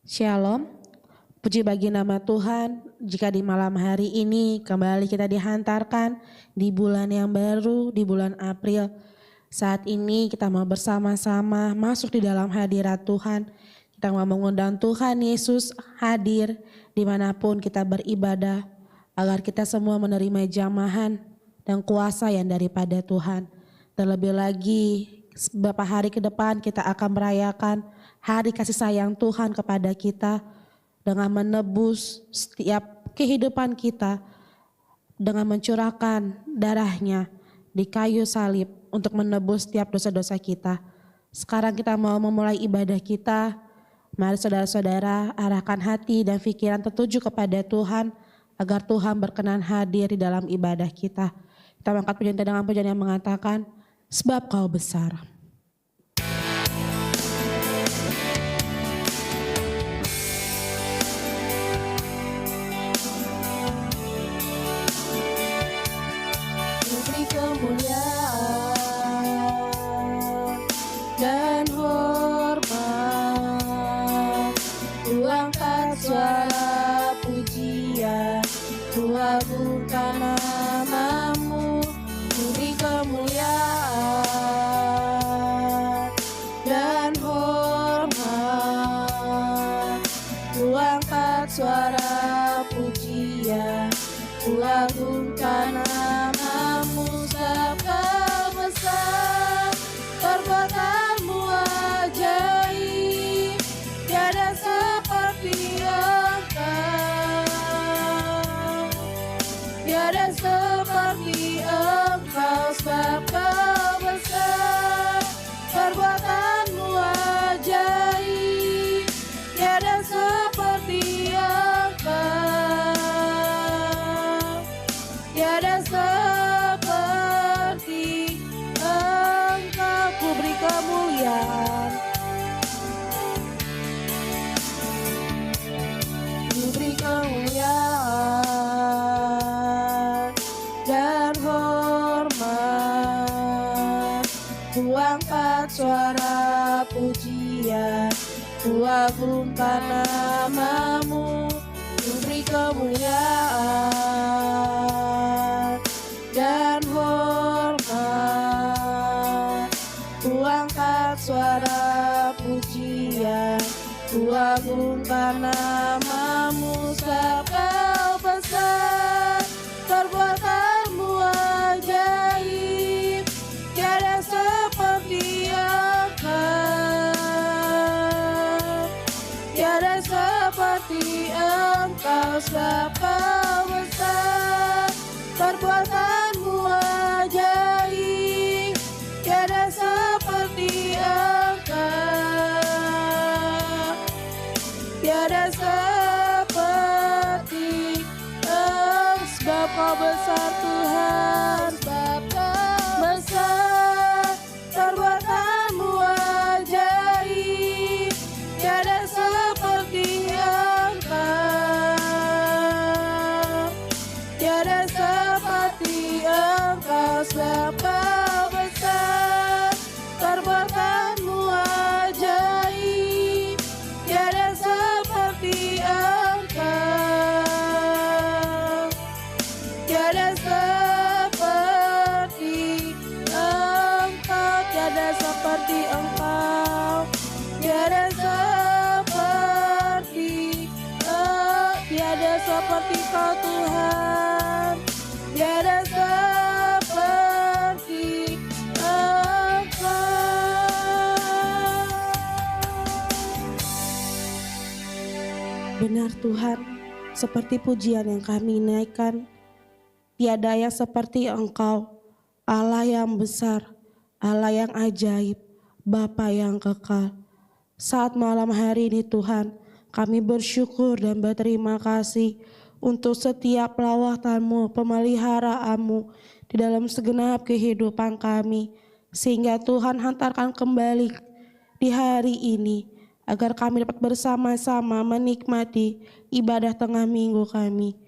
Shalom, puji bagi nama Tuhan jika di malam hari ini kembali kita dihantarkan di bulan yang baru, di bulan April. Saat ini kita mau bersama-sama masuk di dalam hadirat Tuhan. Kita mau mengundang Tuhan Yesus hadir dimanapun kita beribadah, agar kita semua menerima jamahan dan kuasa yang daripada Tuhan. Terlebih lagi beberapa hari ke depan kita akan merayakan hari kasih sayang Tuhan kepada kita dengan menebus setiap kehidupan kita dengan mencurahkan darahnya di kayu salib untuk menebus setiap dosa-dosa kita. Sekarang kita mau memulai ibadah kita. Mari saudara-saudara arahkan hati dan pikiran tertuju kepada Tuhan agar Tuhan berkenan hadir di dalam ibadah kita. Kita mengangkat pujian dengan pujian yang mengatakan, sebab Kau besar. Kemuliaan dan hormat, ku angkat suara pujian, ku agungkan namamu. Beri kemuliaan dan hormat, ku angkat suara pujian, ku agungkan namamu. Sebab Kau besar, perbuatanmu ajaib, tiada seperti Engkau, tiada seperti Engkau. Sebab Kau besar, perbuatanmu ajaib, tiada seperti Engkau, tiada seperti Engkau. Ku beri kemuliaan, ku beri kemuliaan dan hormat, ku angkat suara pujian, ku agungkan namamu. Ku beri kemuliaan dan hormat, ku angkat suara pujian, ku agungkan namamu. Sebab Kau besar, perbuatanmu ajaib, tiada seperti Engkau, tiada seperti Engkau. Sebab Kau besar, perbuatanmu ajaib, tiada seperti Engkau, tiada seperti Engkau. Sebab Kau besar Tuhan, sebab Kau besar, perbuatanmu ajaib, tiada seperti Engkau, tiada seperti Engkau. Sebab Kau besar, perbuatanmu ajaib, tiada seperti Engkau, tiada seperti Engkau, tiada seperti Engkau, tiada seperti tiada seperti Kau Tuhan, tiada seperti Engkau. Benar Tuhan, seperti pujian yang kami naikkan, tiada yang seperti Engkau, Allah yang besar, Allah yang ajaib, Bapa yang kekal. Saat malam hari ini Tuhan, kami bersyukur dan berterima kasih untuk setiap lawatan-Mu, pemeliharaanmu di dalam segenap kehidupan kami. Sehingga Tuhan hantarkan kembali di hari ini, agar kami dapat bersama-sama menikmati ibadah tengah minggu kami.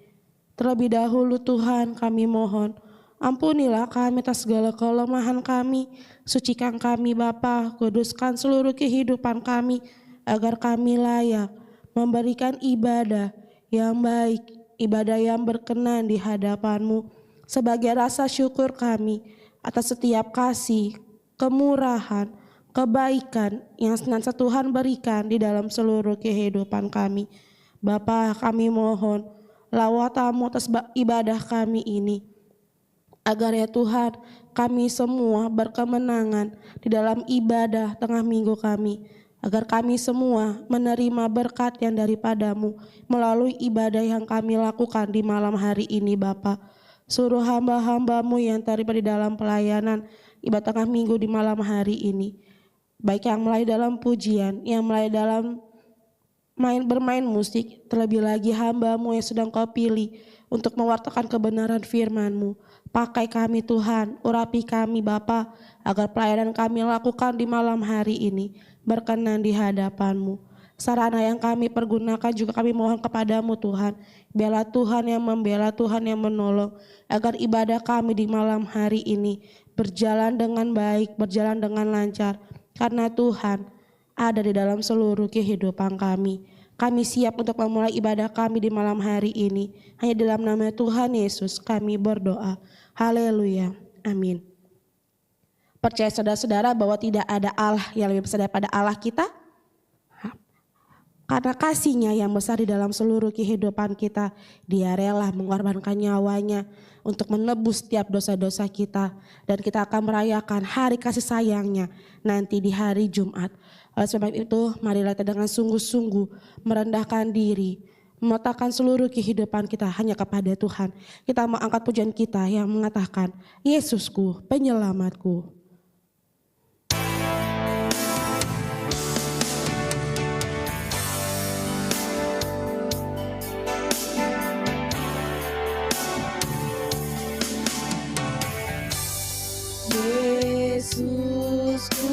Terlebih dahulu Tuhan kami mohon, ampunilah kami atas segala kelemahan kami, sucikan kami Bapa, kuduskan seluruh kehidupan kami, agar kami layak memberikan ibadah yang baik, ibadah yang berkenan di hadapan-Mu sebagai rasa syukur kami atas setiap kasih, kemurahan, kebaikan yang senantiasa Tuhan berikan di dalam seluruh kehidupan kami. Bapa, kami mohon lawatan-Mu atas ibadah kami ini, agar ya Tuhan kami semua berkemenangan di dalam ibadah tengah minggu kami, agar kami semua menerima berkat yang daripada-Mu melalui ibadah yang kami lakukan di malam hari ini. Bapa, suruh hamba-hamba-Mu yang terlibat di dalam pelayanan ibadah tengah minggu di malam hari ini, baik yang mulai dalam pujian, yang mulai dalam bermain musik, terlebih lagi hamba-Mu yang sedang Kau pilih untuk mewartakan kebenaran firman-Mu. Pakai kami Tuhan, urapi kami Bapa, agar pelayanan kami lakukan di malam hari ini berkenan di hadapan-Mu. Sarana yang kami pergunakan juga kami mohon kepada-Mu Tuhan. Biarlah Tuhan yang membela, Tuhan yang menolong, agar ibadah kami di malam hari ini berjalan dengan baik, berjalan dengan lancar. Karena Tuhan ada di dalam seluruh kehidupan kami. Kami siap untuk memulai ibadah kami di malam hari ini. Hanya dalam nama Tuhan Yesus kami berdoa. Haleluya. Amin. Percaya saudara-saudara bahwa tidak ada Allah yang lebih besar daripada Allah kita? Karena kasih-Nya yang besar di dalam seluruh kehidupan kita, Dia rela mengorbankan nyawanya untuk menebus setiap dosa-dosa kita. Dan kita akan merayakan hari kasih sayang-Nya nanti di hari Jumat. Oleh sebab itu, marilah kita dengan sungguh-sungguh merendahkan diri, meletakkan seluruh kehidupan kita hanya kepada Tuhan. Kita mau angkat pujian kita yang mengatakan, Yesusku, penyelamatku. Yesusku,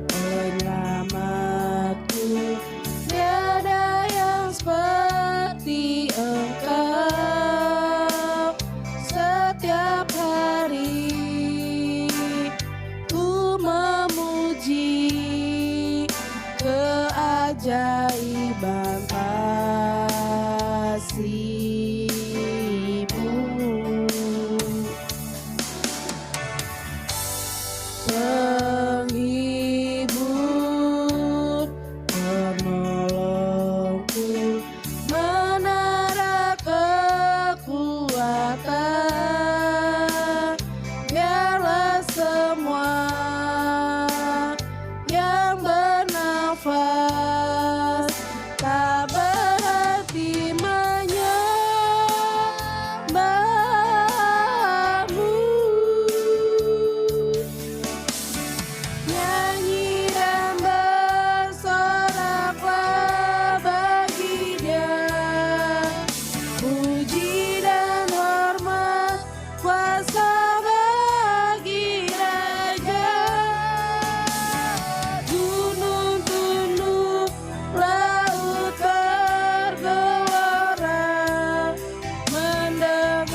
penyelamatku, tiada yang seperti Engkau. Setiap hari ku memuji keajaiban kasih-Mu. Penghibur, penolongku, menara kekuatan. Biarlah semua yang bernafas tak berhenti menyembah-Mu. Nyanyi dan bersoraklah bagi Dia, puji dan hormat kuasa bagi Raja. Gunung tunduk, laut bergelora, mendengar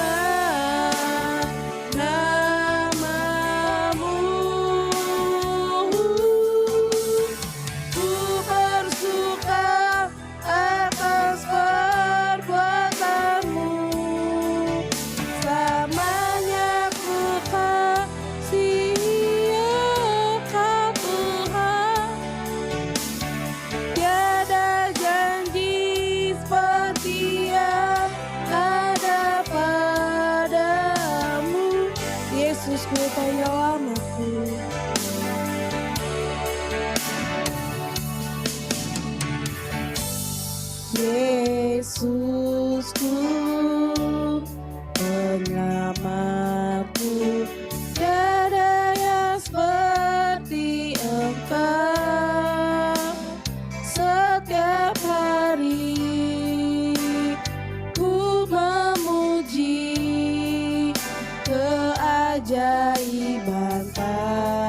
nama-Mu. Ku bersuka atas perbuatan-Mu, selamanya ku kasihi Engkau Tuhan. Tiada janji seperti yang ada padamu, Yesusku penyelamatku. Yesusku, penyelamatku, tiada yang seperti Engkau. Setiap hari ku memuji keajaiban kasih-Mu.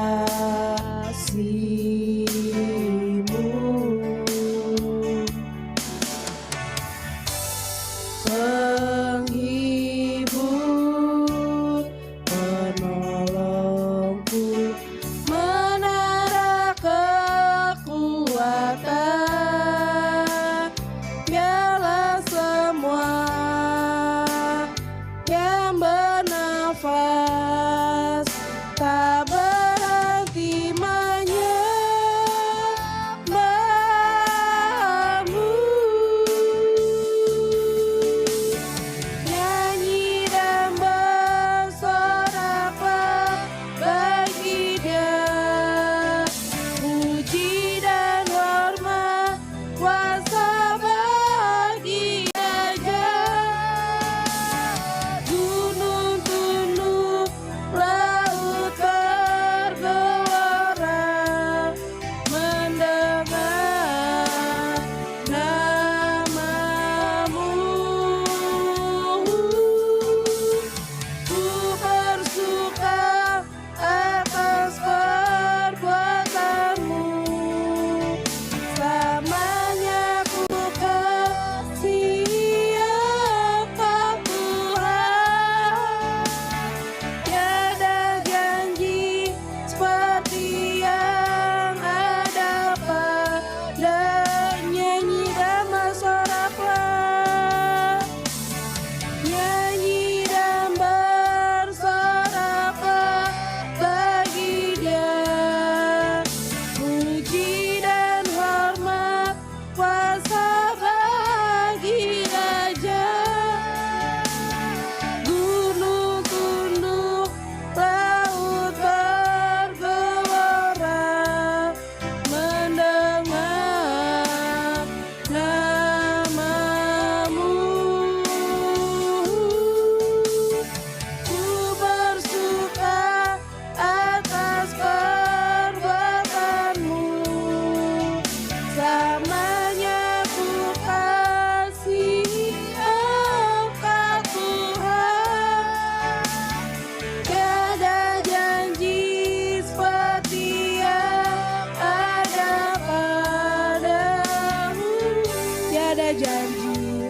janji,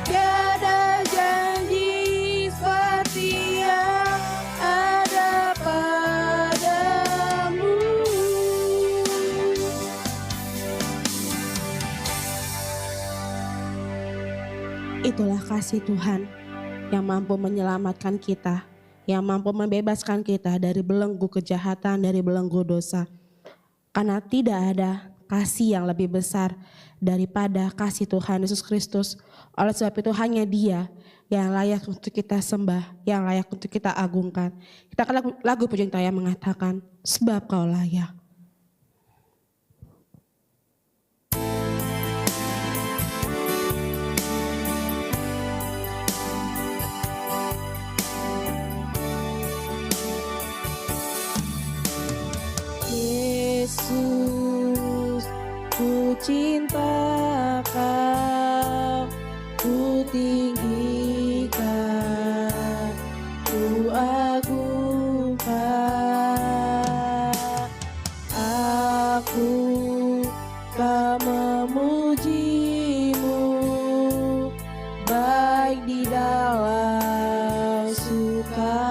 tiada janji seperti yang ada padamu. Itulah kasih Tuhan yang mampu menyelamatkan kita, yang mampu membebaskan kita dari belenggu kejahatan, dari belenggu dosa. Karena tidak ada kasih yang lebih besar daripada kasih Tuhan Yesus Kristus. Oleh sebab itu hanya Dia yang layak untuk kita sembah, yang layak untuk kita agungkan. Kita akan lagu pujian yang mengatakan, sebab Kau layak. Yesus, ku cinta Kau, ku tinggikan, ku agungkan. Aku kan memuji-Mu, baik di dalam suka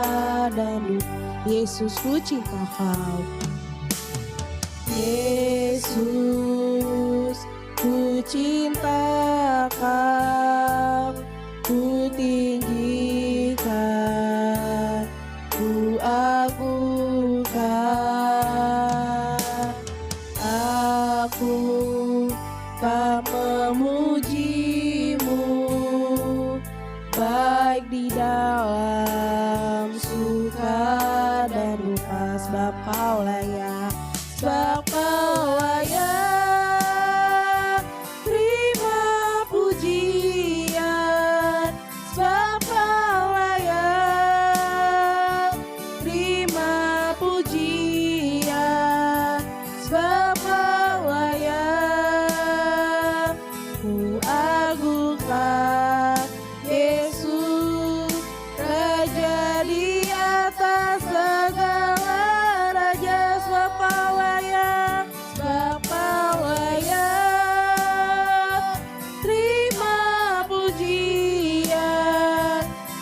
dan duka. Yesus, ku cinta Kau. Yesus, ku cinta Kau, ku tinggikan, ku agungkan. Aku kan memuji-Mu, baik di dalam suka dan duka, sebab Kau layak. Sebab Kau layak terima pujian, sebab Kau layak terima pujian, sebab Kau layak ku agungkan. Yesus, Raja di atas segala raja, sebab Kau layak, sebab Kau layak terima pujian,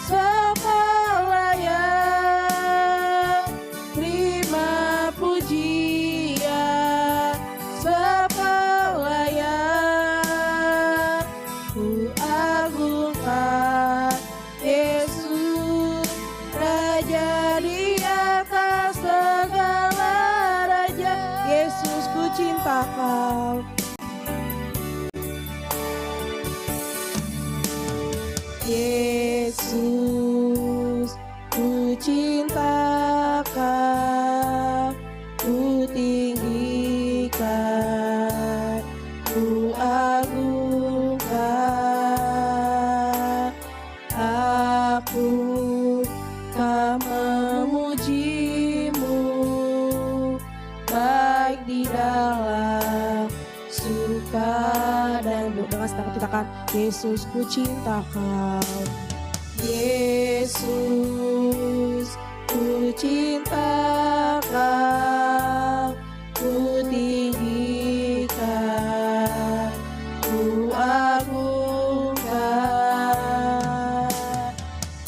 sebab Kau layak terima pujian, sebab Kau layak ku agungkan. Yesus, Raja di atas segala raja, Yesus, ku cinta Kau. Yesus, ku cinta Kau, ku tinggikan, ku agungkan. Aku kan memuji-Mu, baik di dalam suka dan duka. Dengan sedang katakan, Yesus, ku cinta Kau. Yesus, ku cinta Kau, ku tinggikan, ku agungkan.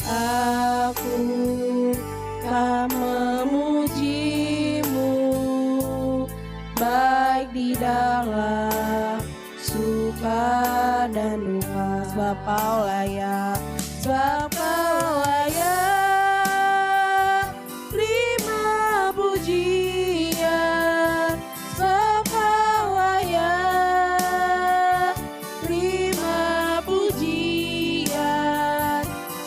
Aku kan memuji-Mu, baik di dalam suka dan duka, sebab Kau layak, sebab Kau layak terima pujian, sebab Kau layak terima pujian,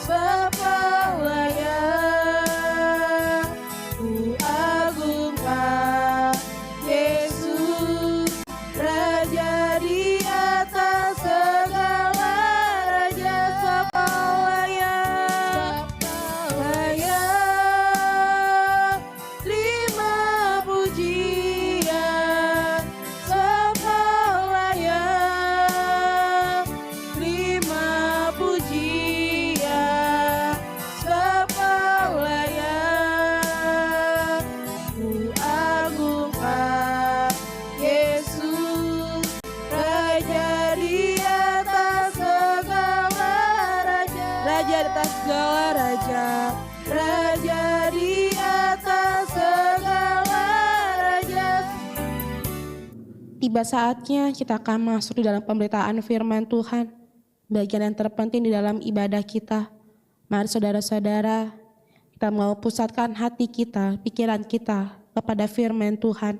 sebab Kau layak ku agungkan. Yesus, Raja di atas segala raja, sebab Tiba saatnya kita akan masuk di dalam pemberitaan firman Tuhan. Bagian yang terpenting di dalam ibadah kita. Mari saudara-saudara, kita mau pusatkan hati kita, pikiran kita kepada firman Tuhan.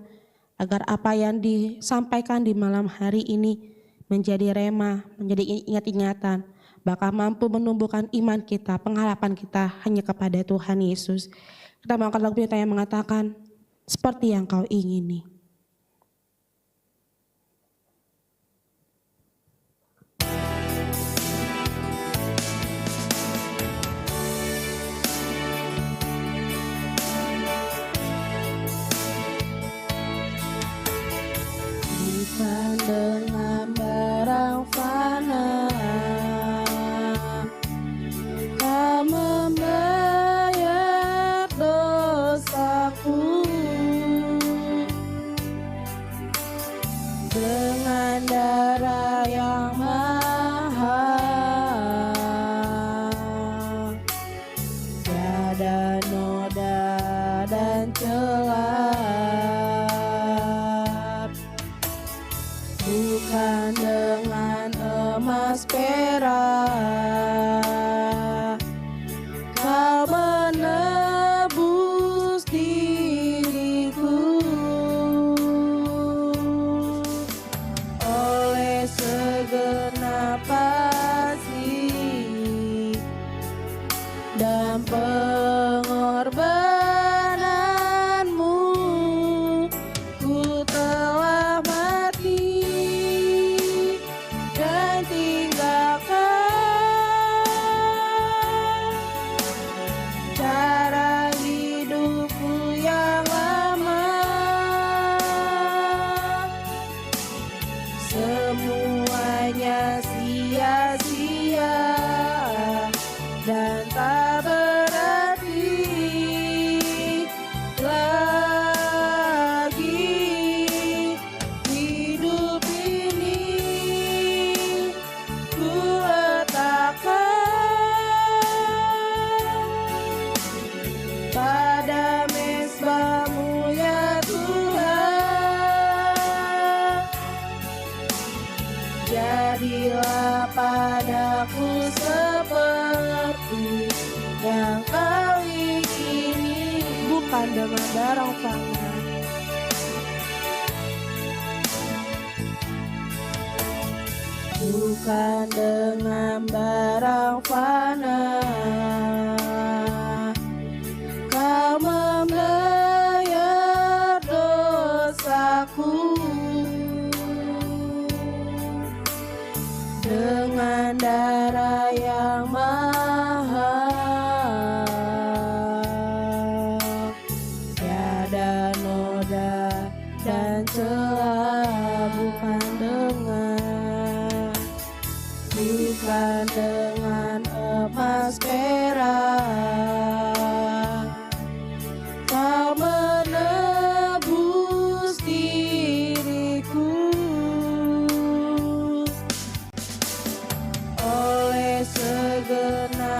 Agar apa yang disampaikan di malam hari ini menjadi rema, menjadi ingat-ingatan. Bahkan mampu menumbuhkan iman kita, pengharapan kita hanya kepada Tuhan Yesus. Kita mau angkat lagu yang mengatakan, seperti yang kau ingini. Bukan dengan barang fana kau membayar dosaku, dengan darah yang mahal, tiada noda dan celah. Bukan dengan emas perak kau menebus diriku, oleh segenap kasih dan pengorbananmu, ku telah mati dan tinggalkan cara hidupku yang lama. Semuanya sia-sia dan tak berarti lagi. Hidup ini ku letakkan pada mezbah-Mu ya Tuhan. Jadilah padaku seperti yang kau ingini, bukan dengan barang fana. Bukan dengan barang fana kau membayar dosaku, dengan darah yang mahal, tiada noda dan celah. Bukan dengan emas perak kau menebus diriku, oleh segenap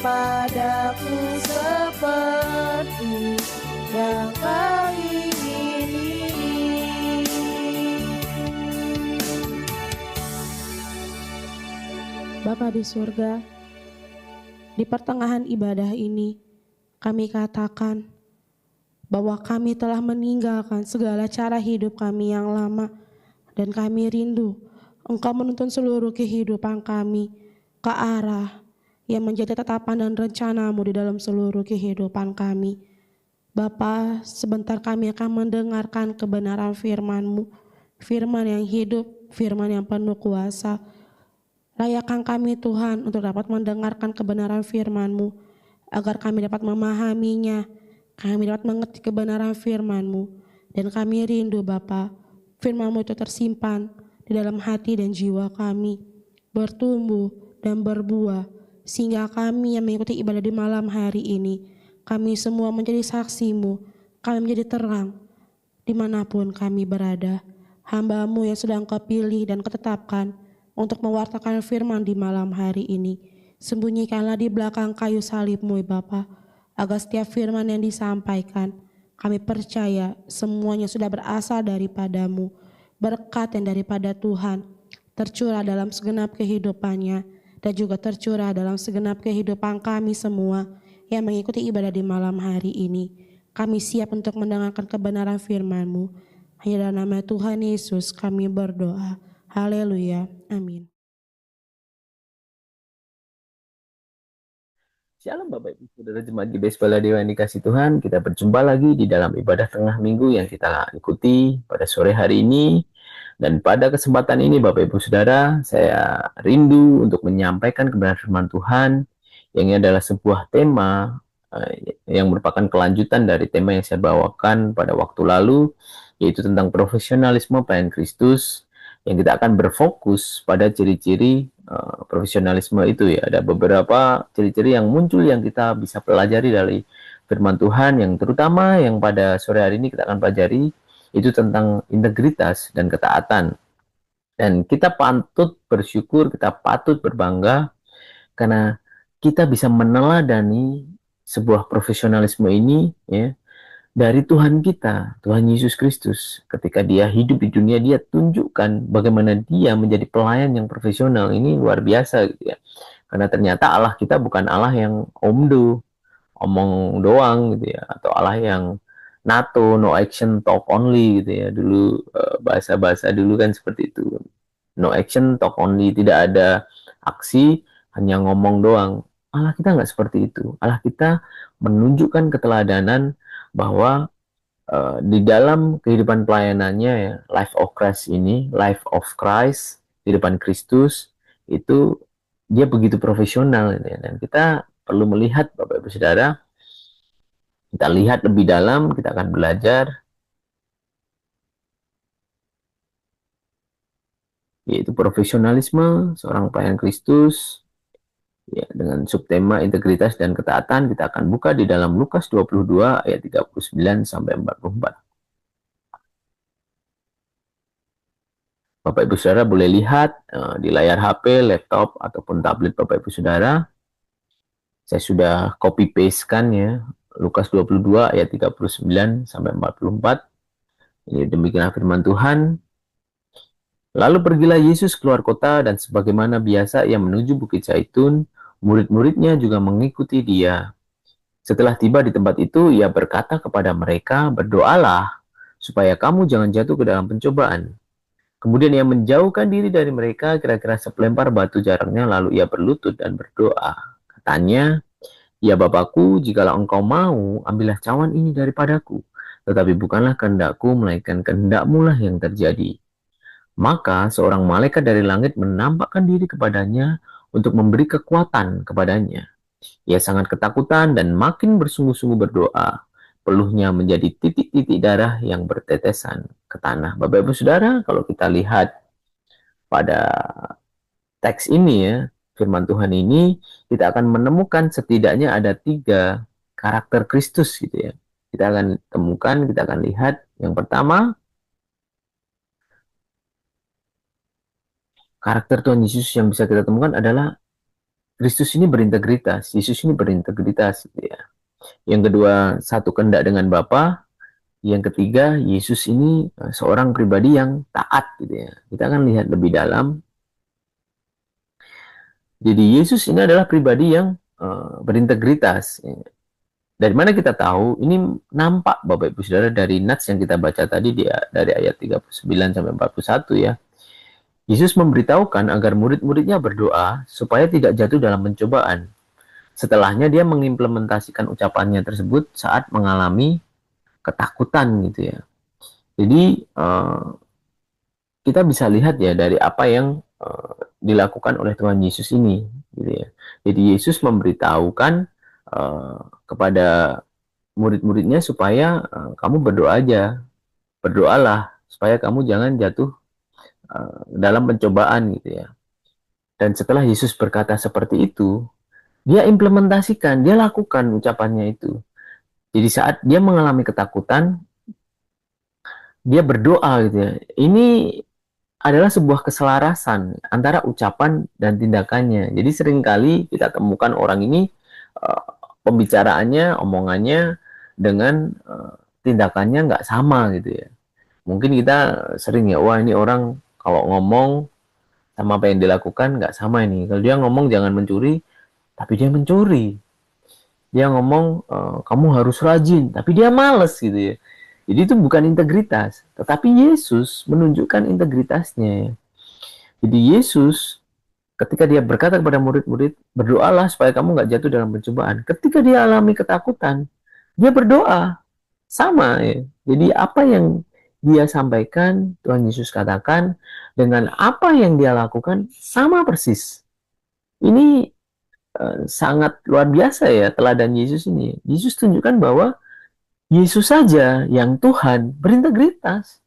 padaku seperti yang kau ingini. Bapa di surga, di pertengahan ibadah ini kami katakan bahwa kami telah meninggalkan segala cara hidup kami yang lama dan kami rindu Engkau menuntun seluruh kehidupan kami ke arah yang menjadi tatapan dan rencana-Mu di dalam seluruh kehidupan kami. Bapa, sebentar kami akan mendengarkan kebenaran firman-Mu, firman yang hidup, firman yang penuh kuasa. Layakkan kami Tuhan untuk dapat mendengarkan kebenaran firman-Mu, agar kami dapat memahaminya, kami dapat mengerti kebenaran firman-Mu, dan kami rindu Bapa, firman-Mu itu tersimpan di dalam hati dan jiwa kami, bertumbuh dan berbuah, sehingga kami yang mengikuti ibadah di malam hari ini, kami semua menjadi saksi-Mu, kami menjadi terang, dimanapun kami berada. Hamba-Mu yang sudah Engkau pilih dan ketetapkan untuk mewartakan firman di malam hari ini, sembunyikanlah di belakang kayu salib-Mu, Bapa, agar setiap firman yang disampaikan, kami percaya semuanya sudah berasal daripada-Mu, berkat yang daripada Tuhan, tercurah dalam segenap kehidupannya, dan juga tercurah dalam segenap kehidupan kami semua yang mengikuti ibadah di malam hari ini. Kami siap untuk mendengarkan kebenaran firman-Mu. Hanya dalam nama Tuhan Yesus kami berdoa. Haleluya. Amin. Shalom Bapak Ibu Saudara Jemaat GBS Baladewa yang dikasih Tuhan. Kita berjumpa lagi di dalam ibadah tengah minggu yang kita ikuti pada sore hari ini. Dan pada kesempatan ini Bapak Ibu Saudara, saya rindu untuk menyampaikan kebenaran firman Tuhan. Yang ini adalah sebuah tema yang merupakan kelanjutan dari tema yang saya bawakan pada waktu lalu, yaitu tentang profesionalisme pelayan Kristus, yang kita akan berfokus pada ciri-ciri profesionalisme itu ya. Ada beberapa ciri-ciri yang muncul yang kita bisa pelajari dari firman Tuhan, yang terutama yang pada sore hari ini kita akan pelajari itu tentang integritas dan ketaatan. Dan kita patut bersyukur, kita patut berbangga karena kita bisa meneladani sebuah profesionalisme ini ya, dari Tuhan kita, Tuhan Yesus Kristus. Ketika dia hidup di dunia, dia tunjukkan bagaimana dia menjadi pelayan yang profesional. Ini luar biasa gitu ya. Karena ternyata Allah kita bukan Allah yang omdo, omong doang gitu ya, atau Allah yang NATO, no action, talk only gitu ya. Dulu bahasa-bahasa dulu kan seperti itu. No action, talk only, tidak ada aksi, hanya ngomong doang. Allah kita nggak seperti itu. Allah kita menunjukkan keteladanan bahwa di dalam kehidupan pelayanannya ya, life of Christ ini, life of Christ, kehidupan Kristus itu dia begitu profesional ya. Dan kita perlu melihat Bapak Ibu Saudara, kita lihat lebih dalam, kita akan belajar yaitu profesionalisme seorang pelayan Kristus. Ya, dengan subtema integritas dan ketaatan kita akan buka di dalam Lukas 22 ayat 39 sampai 44. Bapak Ibu Saudara boleh lihat di layar HP, laptop ataupun tablet Bapak Ibu Saudara. Saya sudah copy paste kan ya, Lukas 22 ayat 39 sampai 44. Ini demikian firman Tuhan. Lalu pergilah Yesus keluar kota dan sebagaimana biasa ia menuju Bukit Zaitun. Murid-muridnya juga mengikuti dia. Setelah tiba di tempat itu, ia berkata kepada mereka, "Berdoalah, supaya kamu jangan jatuh ke dalam pencobaan." Kemudian ia menjauhkan diri dari mereka, kira-kira sepelempar batu jaraknya, lalu ia berlutut dan berdoa. Katanya, "Ya Bapakku, jikalau engkau mau, ambillah cawan ini daripadaku. Tetapi bukanlah kehendakku, melainkan kehendak-Mu lah yang terjadi." Maka seorang malaikat dari langit menampakkan diri kepadanya untuk memberi kekuatan kepadanya. Ia sangat ketakutan dan makin bersungguh-sungguh berdoa. Peluhnya menjadi titik-titik darah yang bertetesan ke tanah. Bapak Ibu Saudara, kalau kita lihat pada teks ini ya, firman Tuhan ini, kita akan menemukan setidaknya ada 3 karakter Kristus gitu ya. Kita akan temukan, kita akan lihat. Yang pertama, karakter Tuhan Yesus yang bisa kita temukan adalah Kristus ini berintegritas, Yesus ini berintegritas gitu ya. Yang kedua, satu kehendak dengan Bapa. Yang ketiga, Yesus ini seorang pribadi yang taat gitu ya. Kita akan lihat lebih dalam. Jadi Yesus ini adalah pribadi yang berintegritas. Dari mana kita tahu? Ini nampak Bapak Ibu Saudara dari nats yang kita baca tadi dari ayat 39 sampai 41 ya. Yesus memberitahukan agar murid-muridnya berdoa supaya tidak jatuh dalam pencobaan. Setelahnya dia mengimplementasikan ucapannya tersebut saat mengalami ketakutan gitu ya. Jadi kita bisa lihat ya dari apa yang dilakukan oleh Tuhan Yesus ini gitu ya. Jadi Yesus memberitahukan kepada murid-muridnya supaya kamu berdoa aja. Berdoalah supaya kamu jangan jatuh dalam pencobaan gitu ya. Dan setelah Yesus berkata seperti itu, dia implementasikan, dia lakukan ucapannya itu. Jadi saat dia mengalami ketakutan, dia berdoa gitu ya. Ini adalah sebuah keselarasan antara ucapan dan tindakannya. Jadi seringkali kita temukan orang ini pembicaraannya, omongannya dengan tindakannya nggak sama gitu ya. Mungkin kita sering ya, wah ini orang kalau ngomong sama apa yang dilakukan nggak sama ini. Kalau dia ngomong jangan mencuri, tapi dia mencuri. Dia ngomong kamu harus rajin, tapi dia males gitu ya. Jadi itu bukan integritas, tetapi Yesus menunjukkan integritasnya. Jadi Yesus ketika dia berkata kepada murid-murid, berdoalah supaya kamu nggak jatuh dalam pencobaan. Ketika dia alami ketakutan, dia berdoa sama ya. Jadi apa yang dia sampaikan, Tuhan Yesus katakan, dengan apa yang dia lakukan sama persis. Ini sangat luar biasa ya teladan Yesus ini. Yesus tunjukkan bahwa Yesus saja yang Tuhan berintegritas.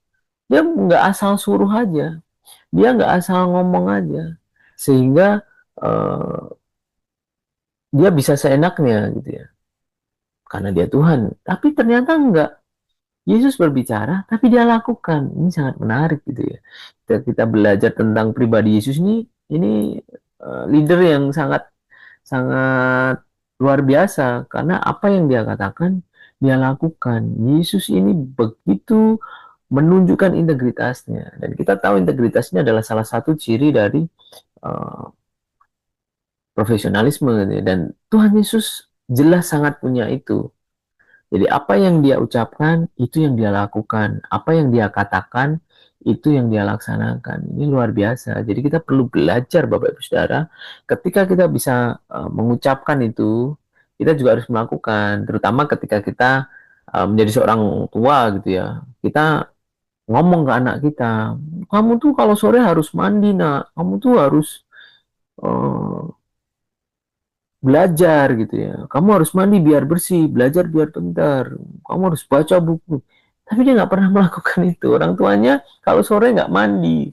Dia nggak asal suruh aja. Dia nggak asal ngomong aja. Sehingga dia bisa seenaknya gitu ya. Karena dia Tuhan. Tapi ternyata enggak. Yesus berbicara, tapi dia lakukan. Ini sangat menarik gitu ya. Kita belajar tentang pribadi Yesus ini leader yang sangat sangat luar biasa karena apa yang dia katakan dia lakukan. Yesus ini begitu menunjukkan integritasnya dan kita tahu integritasnya adalah salah satu ciri dari uh, profesionalisme gitu ya. Dan Tuhan Yesus jelas sangat punya itu. Jadi apa yang dia ucapkan itu yang dia lakukan, apa yang dia katakan itu yang dia laksanakan. Ini luar biasa. Jadi kita perlu belajar Bapak Ibu Saudara, ketika kita bisa mengucapkan itu, kita juga harus melakukan, terutama ketika kita menjadi seorang tua gitu ya. Kita ngomong ke anak kita, kamu tuh kalau sore harus mandi nak, kamu tuh harus eh, belajar gitu ya. Kamu harus mandi biar bersih, belajar biar pintar. Kamu harus baca buku. Tapi dia nggak pernah melakukan itu. Orang tuanya kalau sore nggak mandi.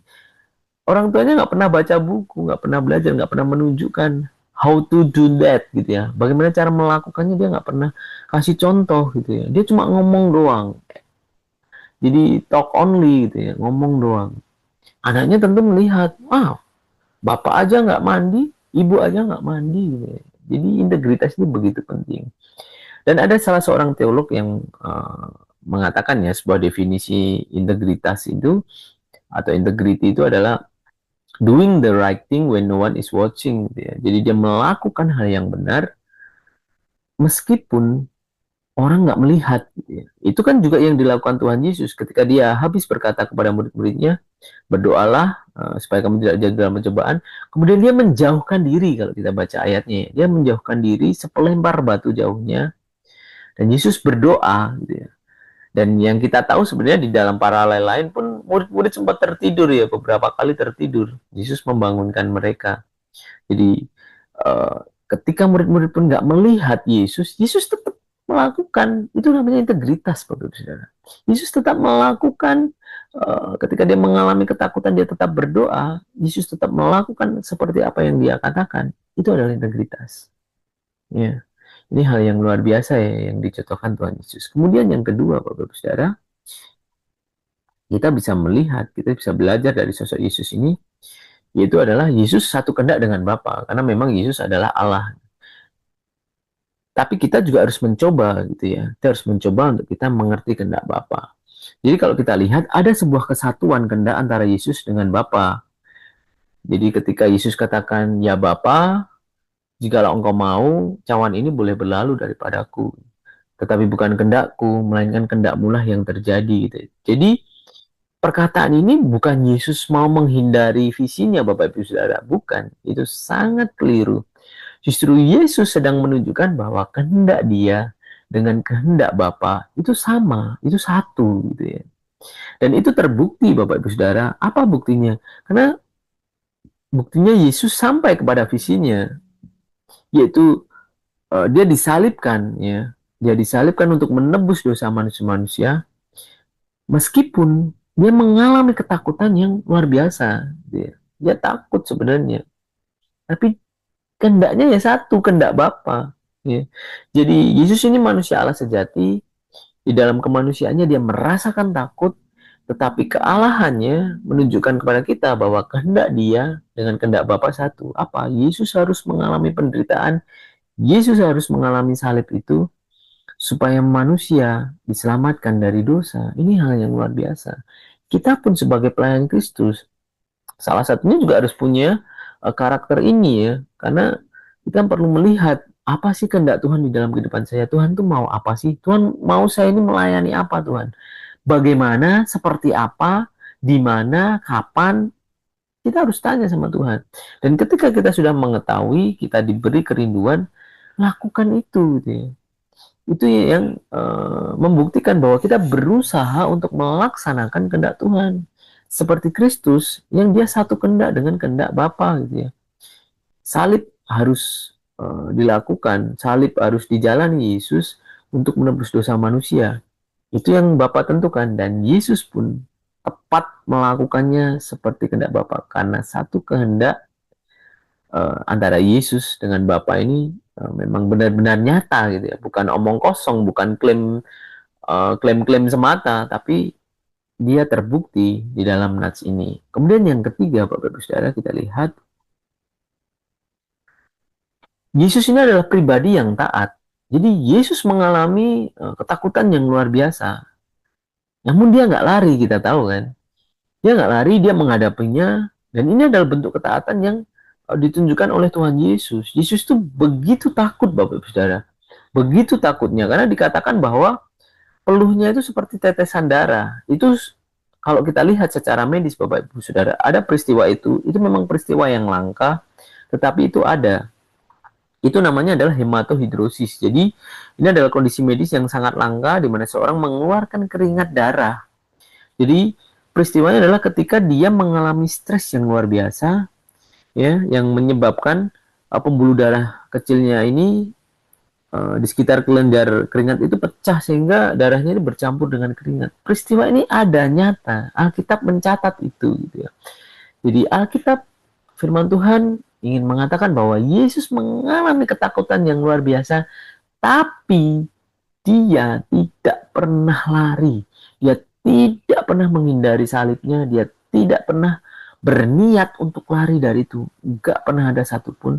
Orang tuanya nggak pernah baca buku, nggak pernah belajar, nggak pernah menunjukkan how to do that gitu ya. Bagaimana cara melakukannya dia nggak pernah kasih contoh gitu ya. Dia cuma ngomong doang. Jadi talk only gitu ya, ngomong doang. Anaknya tentu melihat, wow, bapak aja nggak mandi, ibu aja nggak mandi gitu ya. Jadi integritas itu begitu penting. Dan ada salah seorang teolog yang mengatakan ya sebuah definisi integritas itu atau integrity itu adalah doing the right thing when no one is watching gitu ya. Jadi dia melakukan hal yang benar meskipun orang nggak melihat gitu ya. Itu kan juga yang dilakukan Tuhan Yesus ketika dia habis berkata kepada murid-muridnya, berdoalah supaya kamu tidak jatuh dalam pencobaan. Kemudian dia menjauhkan diri kalau kita baca ayatnya. Dia menjauhkan diri sepelempar batu jauhnya. Dan Yesus berdoa gitu ya. Dan yang kita tahu sebenarnya di dalam paralel lain pun murid-murid sempat tertidur ya. Beberapa kali tertidur. Yesus membangunkan mereka. Jadi ketika murid-murid pun nggak melihat Yesus, Yesus tetap melakukan. Itu namanya integritas Bapak Saudara. Yesus tetap melakukan ketika dia mengalami ketakutan dia tetap berdoa, Yesus tetap melakukan seperti apa yang dia katakan. Itu adalah integritas. Ya. Ini hal yang luar biasa ya yang dicontohkan Tuhan Yesus. Kemudian yang kedua Bapak Saudara, kita bisa melihat, kita bisa belajar dari sosok Yesus ini. yaitu adalah Yesus satu kehendak dengan Bapa, karena memang Yesus adalah Allah. Tapi kita juga harus mencoba gitu ya. Kita harus mencoba untuk kita mengerti kehendak Bapa. Jadi kalau kita lihat ada sebuah kesatuan kehendak antara Yesus dengan Bapa. Jadi ketika Yesus katakan, "Ya Bapa, jikalau engkau mau, cawan ini boleh berlalu daripadaku. Tetapi bukan kehendakku, melainkan kehendak-Mu lah yang terjadi." Gitu. Jadi perkataan ini bukan Yesus mau menghindari visinya, Bapak Ibu Saudara. Bukan. Itu sangat keliru. Justru Yesus sedang menunjukkan bahwa kehendak Dia dengan kehendak Bapa itu sama, itu satu gitu ya. Dan itu terbukti Bapak Ibu Saudara. Apa buktinya? Karena buktinya Yesus sampai kepada visinya, yaitu dia disalibkan ya. Dia disalibkan untuk menebus dosa manusia-manusia, meskipun dia mengalami ketakutan yang luar biasa. Dia takut sebenarnya. Tapi kehendaknya ya satu, kehendak Bapa. Ya. Jadi Yesus ini manusia Allah sejati. Di dalam kemanusiaannya dia merasakan takut, tetapi kealahannya menunjukkan kepada kita bahwa kehendak dia dengan kehendak Bapa satu. Apa? Yesus harus mengalami penderitaan, Yesus harus mengalami salib itu supaya manusia diselamatkan dari dosa. Ini hal yang luar biasa. Kita pun sebagai pelayan Kristus, salah satunya juga harus punya karakter ini ya, karena kita perlu melihat apa sih kehendak Tuhan di dalam kehidupan saya. Tuhan tuh mau apa sih? Tuhan mau saya ini melayani apa Tuhan? Bagaimana, seperti apa, di mana, kapan, kita harus tanya sama Tuhan. Dan ketika kita sudah mengetahui, kita diberi kerinduan, lakukan itu gitu ya. Itu yang membuktikan bahwa kita berusaha untuk melaksanakan kehendak Tuhan. Seperti Kristus yang dia satu kehendak dengan kehendak Bapa gitu ya. Salib harus dilakukan, salib harus dijalani Yesus untuk menebus dosa manusia. Itu yang Bapa tentukan, dan Yesus pun tepat melakukannya seperti kehendak Bapa, karena satu kehendak antara Yesus dengan Bapa ini memang benar-benar nyata gitu ya, bukan omong kosong, bukan klaim-klaim semata, tapi dia terbukti di dalam nats ini. Kemudian yang ketiga, Bapak Ibu Saudara, kita lihat Yesus ini adalah pribadi yang taat. Jadi Yesus mengalami ketakutan yang luar biasa. Namun dia nggak lari, kita tahu kan. Dia nggak lari, dia menghadapinya. Dan ini adalah bentuk ketaatan yang ditunjukkan oleh Tuhan Yesus. Yesus itu begitu takut, Bapak Ibu Saudara. Begitu takutnya, karena dikatakan bahwa peluhnya itu seperti tetesan darah. Itu kalau kita lihat secara medis, Bapak Ibu Saudara, ada peristiwa itu memang peristiwa yang langka, tetapi itu ada. Itu namanya adalah hematohidrosis. Jadi ini adalah kondisi medis yang sangat langka di mana seorang mengeluarkan keringat darah. Jadi peristiwanya adalah ketika dia mengalami stres yang luar biasa, ya, yang menyebabkan pembuluh darah kecilnya ini di sekitar kelenjar keringat itu pecah sehingga darahnya ini bercampur dengan keringat. Peristiwa ini ada nyata. Alkitab mencatat itu gitu ya. Jadi Alkitab, firman Tuhan ingin mengatakan bahwa Yesus mengalami ketakutan yang luar biasa, tapi dia tidak pernah lari. Dia tidak pernah menghindari salibnya. Dia tidak pernah berniat untuk lari dari itu. Enggak pernah ada satupun.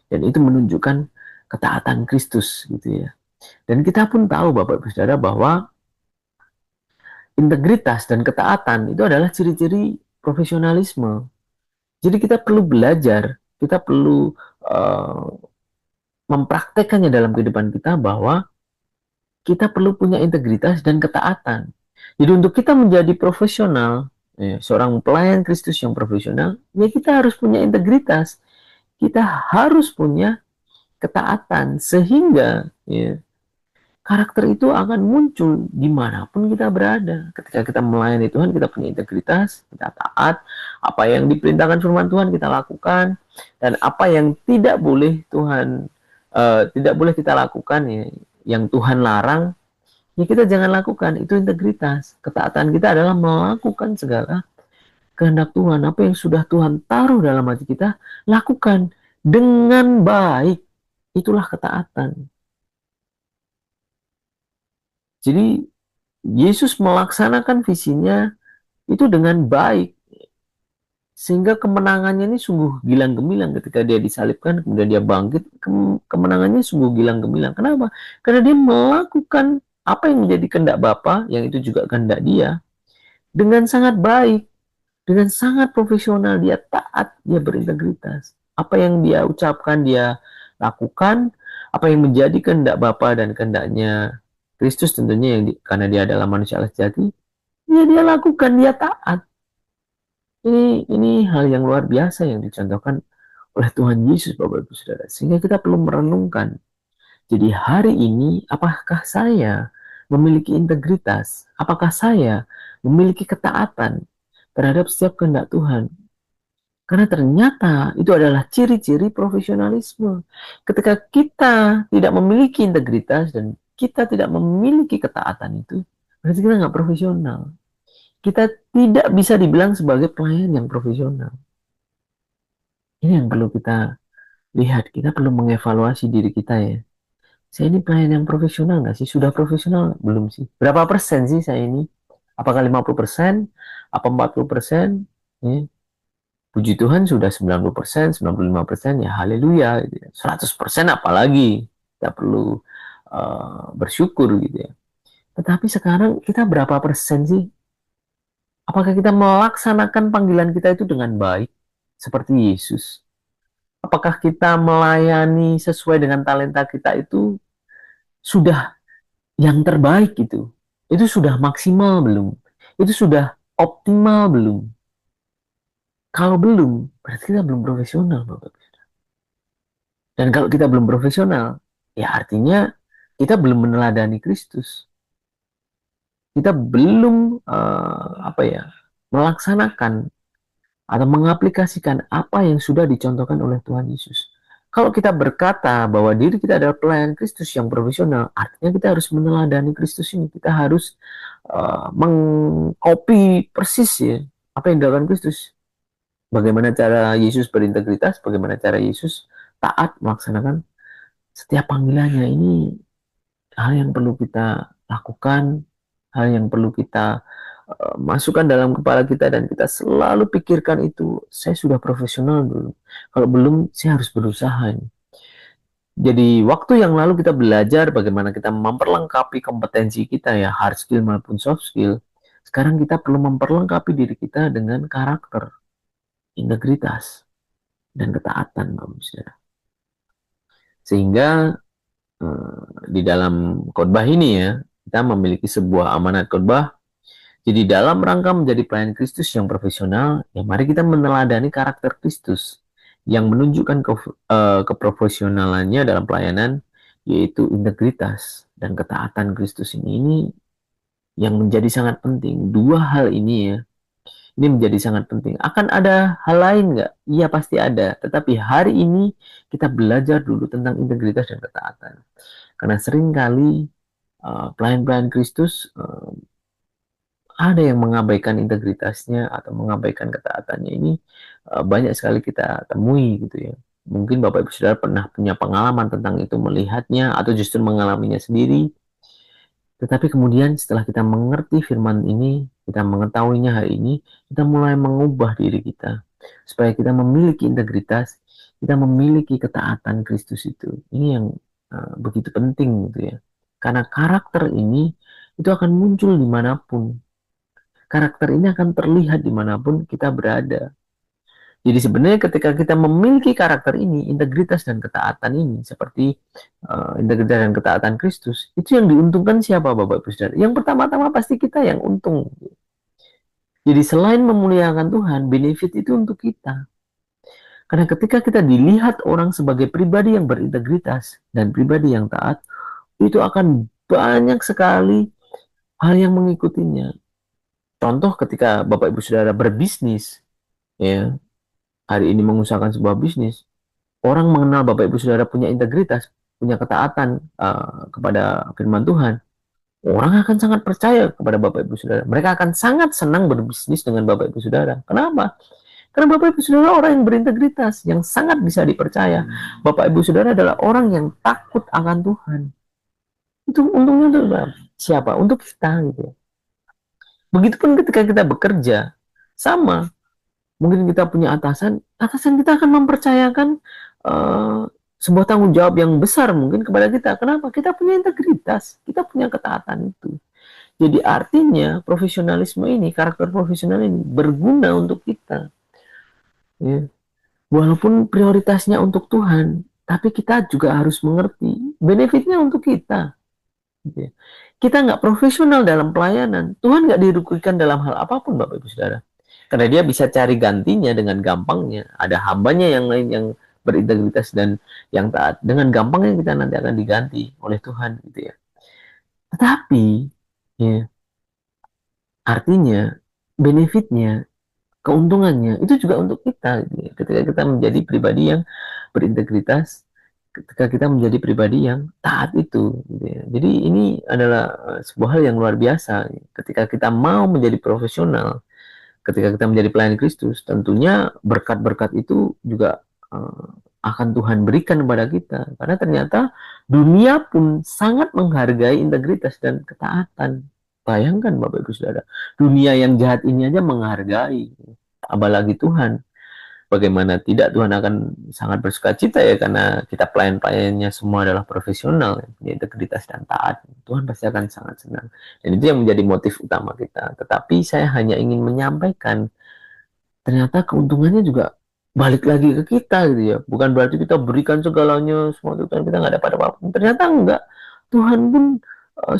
Dan itu menunjukkan ketaatan Kristus gitu ya. Dan kita pun tahu Bapak Ibu Saudara bahwa integritas dan ketaatan itu adalah ciri-ciri profesionalisme. Jadi kita perlu belajar, kita perlu mempraktekannya dalam kehidupan kita bahwa kita perlu punya integritas dan ketaatan. Jadi untuk kita menjadi profesional, ya, seorang pelayan Kristus yang profesional, ya kita harus punya integritas. Kita harus punya ketaatan sehingga ya, karakter itu akan muncul dimanapun kita berada. Ketika kita melayani Tuhan, kita punya integritas, kita taat. Apa yang diperintahkan firman Tuhan kita lakukan, dan apa yang tidak boleh tidak boleh kita lakukan, ya, yang Tuhan larang, ya kita jangan lakukan. Itu integritas. Ketaatan kita adalah melakukan segala kehendak Tuhan. Apa yang sudah Tuhan taruh dalam hati kita, lakukan dengan baik. Itulah ketaatan. Jadi Yesus melaksanakan visinya itu dengan baik. Sehingga kemenangannya ini sungguh gilang gemilang ketika dia disalibkan, kemudian dia bangkit, kemenangannya sungguh gilang gemilang. Kenapa? Karena dia melakukan apa yang menjadi kehendak Bapa, yang itu juga kehendak dia, dengan sangat baik, dengan sangat profesional, dia taat, dia berintegritas. Apa yang dia ucapkan, dia lakukan, apa yang menjadi kehendak Bapa dan kehendaknya Kristus tentunya, karena dia adalah manusia Allah sejati, ya dia lakukan, dia taat. Ini hal yang luar biasa yang dicontohkan oleh Tuhan Yesus, Bapak Ibu Saudara. Sehingga kita perlu merenungkan. Jadi hari ini, apakah saya memiliki integritas? Apakah saya memiliki ketaatan terhadap setiap kehendak Tuhan? Karena ternyata itu adalah ciri-ciri profesionalisme. Ketika kita tidak memiliki integritas dan kita tidak memiliki ketaatan itu, berarti kita nggak profesional. Kita tidak bisa dibilang sebagai pelayan yang profesional. Ini yang perlu kita lihat. Kita perlu mengevaluasi diri kita ya. Saya ini pelayan yang profesional nggak sih? Sudah profesional? Belum sih. Berapa persen sih saya ini? Apakah 50%? Apa 40%? Ya. Puji Tuhan sudah 90%, 95%, ya haleluya. Gitu ya. 100% apalagi. Kita perlu bersyukur gitu ya. Tetapi sekarang kita berapa persen sih? Apakah kita melaksanakan panggilan kita itu dengan baik? Seperti Yesus. Apakah kita melayani sesuai dengan talenta kita itu sudah yang terbaik itu? Itu sudah maksimal belum? Itu sudah optimal belum? Kalau belum, berarti kita belum profesional, Bapak. Dan kalau kita belum profesional, ya artinya kita belum meneladani Kristus. Kita belum melaksanakan atau mengaplikasikan apa yang sudah dicontohkan oleh Tuhan Yesus. Kalau kita berkata bahwa diri kita adalah pelayan Kristus yang profesional, artinya kita harus meneladani Kristus ini. Kita harus mengcopy persis ya apa yang dilakukan Kristus. Bagaimana cara Yesus berintegritas, bagaimana cara Yesus taat melaksanakan setiap panggilannya. Ini hal yang perlu kita lakukan, hal yang perlu kita masukkan dalam kepala kita, dan kita selalu pikirkan itu. Saya sudah profesional dulu. Kalau belum, saya harus berusaha. Jadi waktu yang lalu kita belajar bagaimana kita memperlengkapi kompetensi kita ya, hard skill maupun soft skill. Sekarang kita perlu memperlengkapi diri kita dengan karakter, integritas, dan ketaatan, Bapak Saudara. Sehingga di dalam khotbah ini ya, kita memiliki sebuah amanat khotbah. Jadi dalam rangka menjadi pelayan Kristus yang profesional, ya mari kita meneladani karakter Kristus yang menunjukkan keprofesionalannya dalam pelayanan, yaitu integritas dan ketaatan Kristus ini yang menjadi sangat penting. Dua hal ini ya, ini menjadi sangat penting. Akan ada hal lain nggak? Iya pasti ada. Tetapi hari ini kita belajar dulu tentang integritas dan ketaatan. Karena seringkali pelayan-pelayan Kristus ada yang mengabaikan integritasnya atau mengabaikan ketaatannya. Ini banyak sekali kita temui gitu ya. Mungkin Bapak Ibu Saudara pernah punya pengalaman tentang itu, melihatnya atau justru mengalaminya sendiri. Tetapi kemudian setelah kita mengerti firman ini, kita mengetahuinya hari ini, kita mulai mengubah diri kita supaya kita memiliki integritas, kita memiliki ketaatan Kristus itu. Ini yang begitu penting gitu ya. Karena karakter ini itu akan muncul dimanapun. Karakter ini akan terlihat dimanapun kita berada. Jadi sebenarnya ketika kita memiliki karakter ini, integritas dan ketaatan ini, seperti integritas dan ketaatan Kristus, itu yang diuntungkan siapa, Bapak Ibu Saudara? Yang pertama-tama pasti kita yang untung. Jadi selain memuliakan Tuhan, benefit itu untuk kita. Karena ketika kita dilihat orang sebagai pribadi yang berintegritas dan pribadi yang taat, itu akan banyak sekali hal yang mengikutinya. Contoh ketika Bapak Ibu Saudara berbisnis, ya, hari ini mengusahakan sebuah bisnis, orang mengenal Bapak Ibu Saudara punya integritas, punya ketaatan kepada firman Tuhan, orang akan sangat percaya kepada Bapak Ibu Saudara. Mereka akan sangat senang berbisnis dengan Bapak Ibu Saudara. Kenapa? Karena Bapak Ibu Saudara orang yang berintegritas, yang sangat bisa dipercaya. Bapak Ibu Saudara adalah orang yang takut akan Tuhan. Itu untungnya untuk siapa? Untuk kita gitu. Begitupun ketika kita bekerja, sama. mungkin kita punya atasan kita akan mempercayakan sebuah tanggung jawab yang besar mungkin kepada kita. Kenapa? Kita punya integritas, kita punya ketaatan itu. Jadi artinya profesionalisme ini, karakter profesional ini berguna untuk kita. Ya. Walaupun prioritasnya untuk Tuhan, tapi kita juga harus mengerti benefitnya untuk kita. Ya. Kita nggak profesional dalam pelayanan, Tuhan nggak dirugikan dalam hal apapun, Bapak Ibu Saudara. Karena dia bisa cari gantinya dengan gampangnya. Ada hambanya yang lain yang berintegritas dan yang taat. Dengan gampangnya kita nanti akan diganti oleh Tuhan, gitu ya. Tetapi, ya, artinya benefitnya, keuntungannya itu juga untuk kita, gitu ya. Ketika kita menjadi pribadi yang berintegritas, ketika kita menjadi pribadi yang taat itu, gitu ya. Jadi ini adalah sebuah hal yang luar biasa. Ketika kita mau menjadi profesional, ketika kita menjadi pelayan Kristus, tentunya berkat-berkat itu juga akan Tuhan berikan kepada kita. Karena ternyata dunia pun sangat menghargai integritas dan ketaatan. Bayangkan Bapak Ibu Saudara, dunia yang jahat ini aja menghargai, apalagi Tuhan. Bagaimana tidak, Tuhan akan sangat bersuka cita ya, karena kita pelayan-pelayannya semua adalah profesional, integritas dan taat. Tuhan pasti akan sangat senang. Dan itu yang menjadi motif utama kita. Tetapi saya hanya ingin menyampaikan, ternyata keuntungannya juga balik lagi ke kita, gitu ya. Bukan berarti kita berikan segalanya, semua itu Tuhan, kita nggak dapat apa-apa. Ternyata enggak. Tuhan pun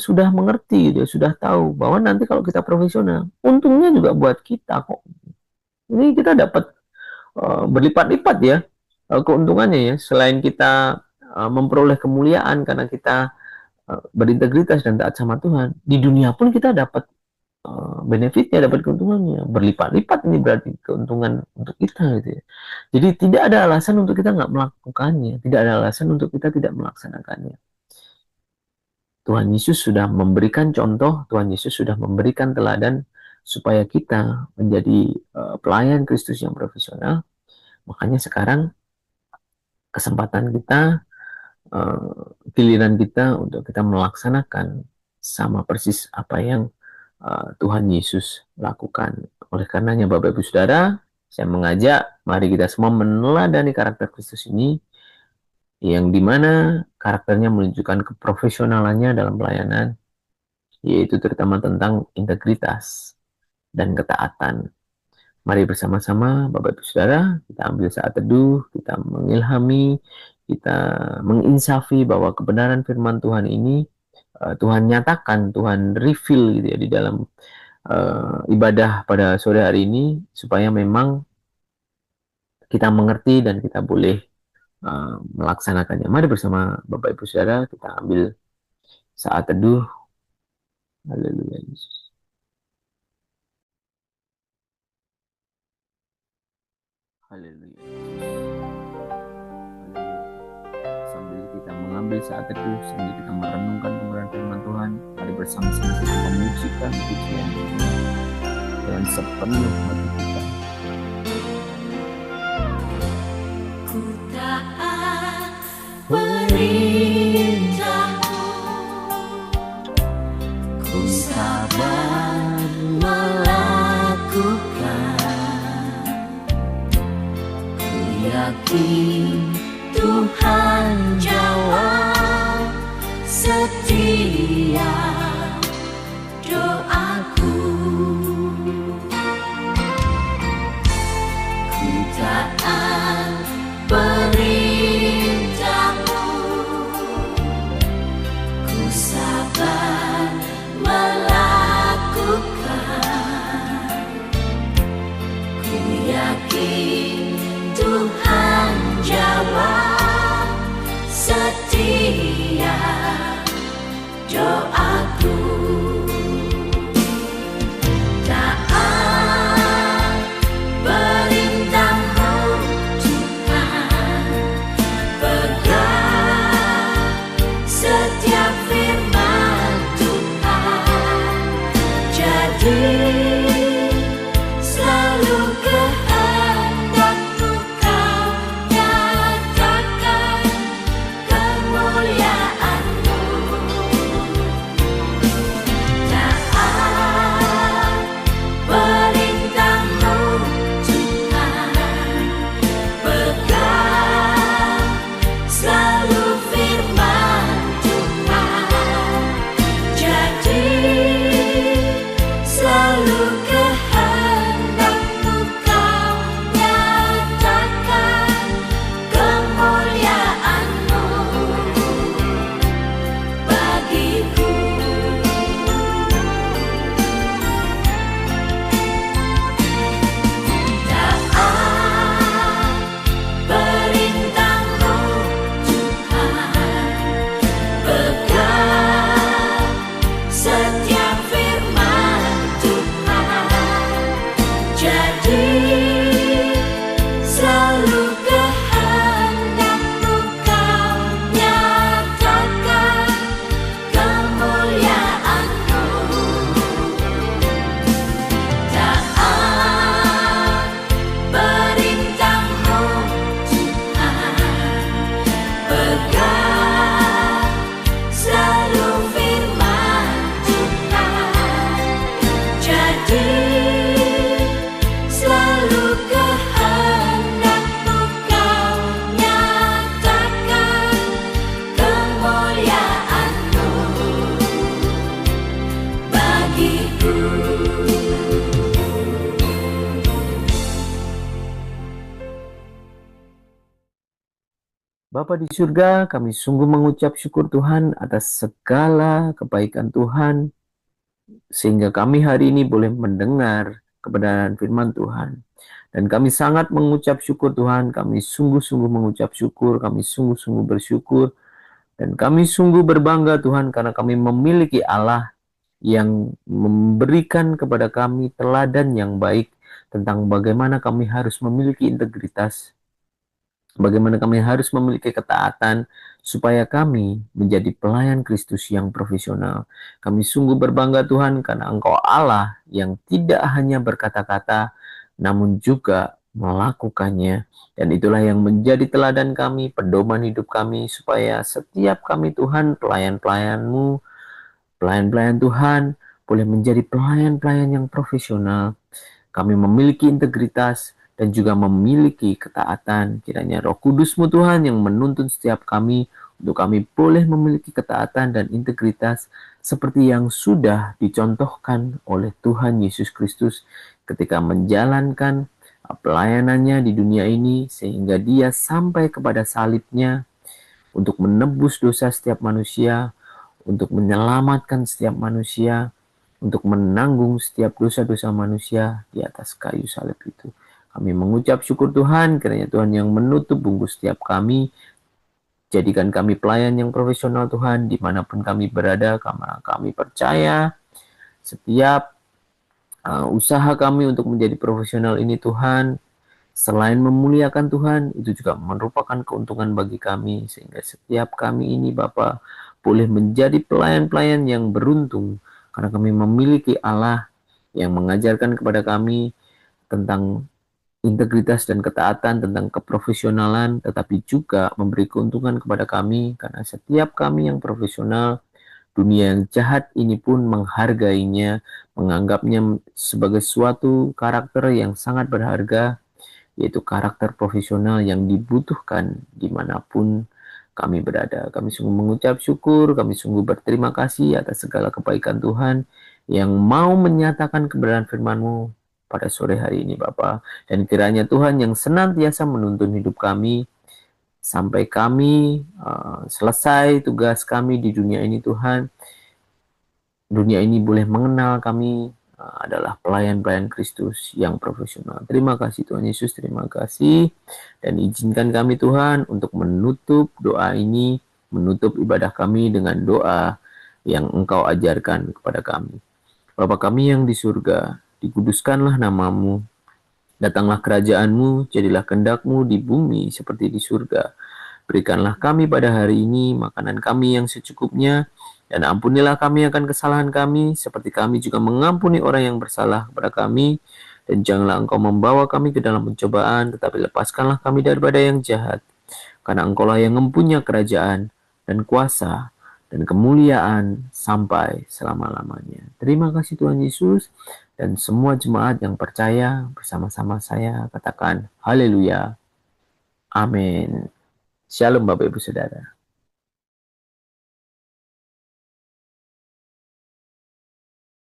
sudah mengerti, gitu ya, sudah tahu bahwa nanti kalau kita profesional, untungnya juga buat kita kok. Ini kita dapat berlipat-lipat ya keuntungannya ya. Selain kita memperoleh kemuliaan karena kita berintegritas dan taat sama Tuhan, di dunia pun kita dapat benefitnya, dapat keuntungannya berlipat-lipat. Ini berarti keuntungan untuk kita, gitu ya. Jadi tidak ada alasan untuk kita nggak melakukannya, tidak ada alasan untuk kita tidak melaksanakannya. Tuhan Yesus sudah memberikan contoh, Tuhan Yesus sudah memberikan teladan supaya kita menjadi pelayan Kristus yang profesional. Makanya sekarang kesempatan kita, giliran kita untuk kita melaksanakan sama persis apa yang Tuhan Yesus lakukan. Oleh karenanya Bapak Ibu Saudara, saya mengajak mari kita semua meneladani karakter Kristus ini, yang dimana karakternya menunjukkan keprofesionalannya dalam pelayanan, yaitu terutama tentang integritas dan ketaatan. Mari bersama-sama Bapak Ibu Saudara, kita ambil saat teduh, kita mengilhami, kita menginsafi bahwa kebenaran firman Tuhan ini Tuhan nyatakan, Tuhan reveal, gitu ya, di dalam ibadah pada sore hari ini, supaya memang kita mengerti dan kita boleh melaksanakannya. Mari bersama Bapak Ibu Saudara kita ambil saat teduh. Haleluya Yesus. Haleluya. Sambil kita mengambil saat teduh, sambil kita merenungkan kebenaran firman Tuhan, mari bersama-sama kita memujikan pujian dengan sepenuh hati kita. Ku taat perintahmu, ku sabar melakukan, ku yakin Tuhan jawab setiap doaku. Bapa di surga, kami sungguh mengucap syukur Tuhan atas segala kebaikan Tuhan, sehingga kami hari ini boleh mendengar kebenaran firman Tuhan. Dan kami sangat mengucap syukur Tuhan, kami sungguh-sungguh mengucap syukur, kami sungguh-sungguh bersyukur, dan kami sungguh berbangga Tuhan karena kami memiliki Allah yang memberikan kepada kami teladan yang baik tentang bagaimana kami harus memiliki integritas, bagaimana kami harus memiliki ketaatan supaya kami menjadi pelayan Kristus yang profesional. Kami sungguh berbangga Tuhan karena Engkau Allah yang tidak hanya berkata-kata namun juga melakukannya. Dan itulah yang menjadi teladan kami, pedoman hidup kami, supaya setiap kami Tuhan, pelayan-pelayan-Mu, pelayan-pelayan Tuhan, boleh menjadi pelayan-pelayan yang profesional. Kami memiliki integritas dan juga memiliki ketaatan. Kiranya Roh Kudus-Mu Tuhan yang menuntun setiap kami untuk kami boleh memiliki ketaatan dan integritas seperti yang sudah dicontohkan oleh Tuhan Yesus Kristus ketika menjalankan pelayanannya di dunia ini, sehingga Dia sampai kepada salibnya untuk menebus dosa setiap manusia, untuk menyelamatkan setiap manusia, untuk menanggung setiap dosa-dosa manusia di atas kayu salib itu. Kami mengucap syukur Tuhan, kiranya Tuhan yang menutup bungkus setiap kami. Jadikan kami pelayan yang profesional Tuhan, dimanapun kami berada, karena kami percaya setiap usaha kami untuk menjadi profesional ini Tuhan, selain memuliakan Tuhan, itu juga merupakan keuntungan bagi kami, sehingga setiap kami ini Bapa boleh menjadi pelayan-pelayan yang beruntung, karena kami memiliki Allah yang mengajarkan kepada kami tentang integritas dan ketaatan, tentang keprofesionalan, tetapi juga memberi keuntungan kepada kami, karena setiap kami yang profesional, dunia yang jahat ini pun menghargainya, menganggapnya sebagai suatu karakter yang sangat berharga, yaitu karakter profesional yang dibutuhkan dimanapun kami berada. Kami sungguh mengucap syukur, kami sungguh berterima kasih atas segala kebaikan Tuhan yang mau menyatakan kebenaran firman-Mu pada sore hari ini Bapa. Dan kiranya Tuhan yang senantiasa menuntun hidup kami sampai kami selesai tugas kami di dunia ini Tuhan. Dunia ini boleh mengenal kami adalah pelayan-pelayan Kristus yang profesional. Terima kasih Tuhan Yesus, terima kasih. Dan izinkan kami Tuhan untuk menutup doa ini, menutup ibadah kami dengan doa yang Engkau ajarkan kepada kami. Bapa kami yang di surga, dikuduskanlah nama-Mu, datanglah kerajaan-Mu, jadilah kehendak-Mu di bumi seperti di surga. Berikanlah kami pada hari ini makanan kami yang secukupnya, dan ampunilah kami akan kesalahan kami, seperti kami juga mengampuni orang yang bersalah kepada kami. Dan janganlah Engkau membawa kami ke dalam pencobaan, tetapi lepaskanlah kami daripada yang jahat. Karena Engkau-lah yang mempunyai kerajaan, dan kuasa, dan kemuliaan sampai selama-lamanya. Terima kasih Tuhan Yesus, dan semua jemaat yang percaya bersama-sama saya katakan haleluya. Amin. Shalom Bapak Ibu Saudara.